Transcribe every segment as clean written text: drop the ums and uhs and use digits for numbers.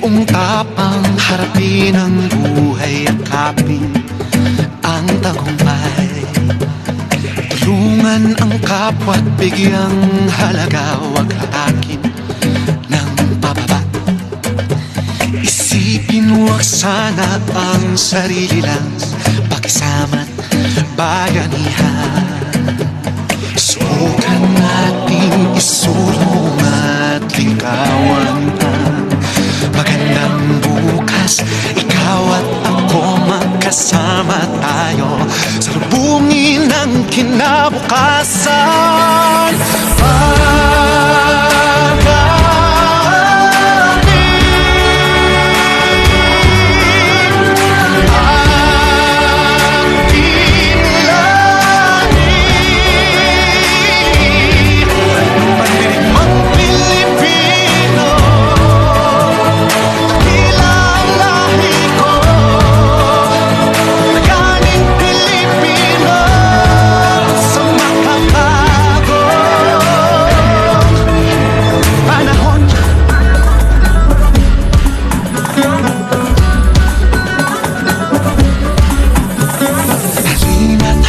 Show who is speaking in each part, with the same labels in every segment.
Speaker 1: Buong tapang harapin ang buhay at kapin ang tagumpay. Tulungan ang kapwa't bigyang halaga, wag hatakin ng pababa. Isipin wag sana ang sarili lang, pakisama't bayanihan. Subukan nating isulong at ligawan ang magandang bukas. Ikaw at ako magkasama tayo sa lubungin ng kinabukasan.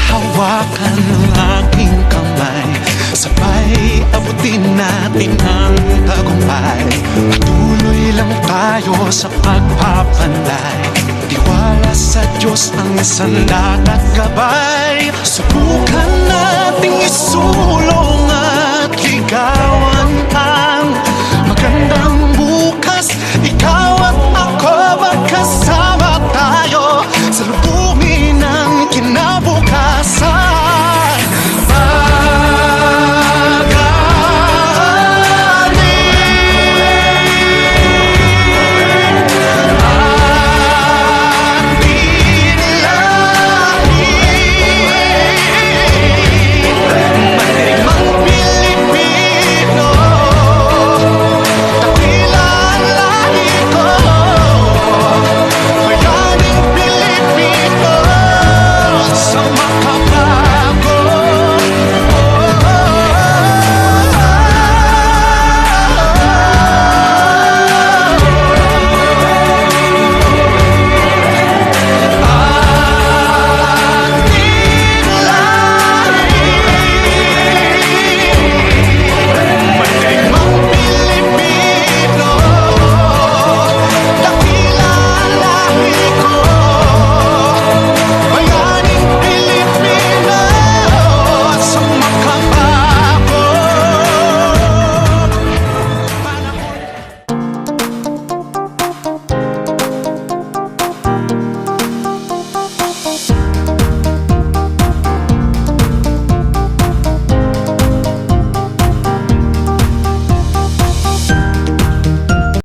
Speaker 1: Hawakan ang aking kamay, sabay abutin natin ang tagumpay. Patuloy lang tayo sa pagpapanday, tiwala sa Diyos ang sandat at gabay. Subukan nating isulong at ligawan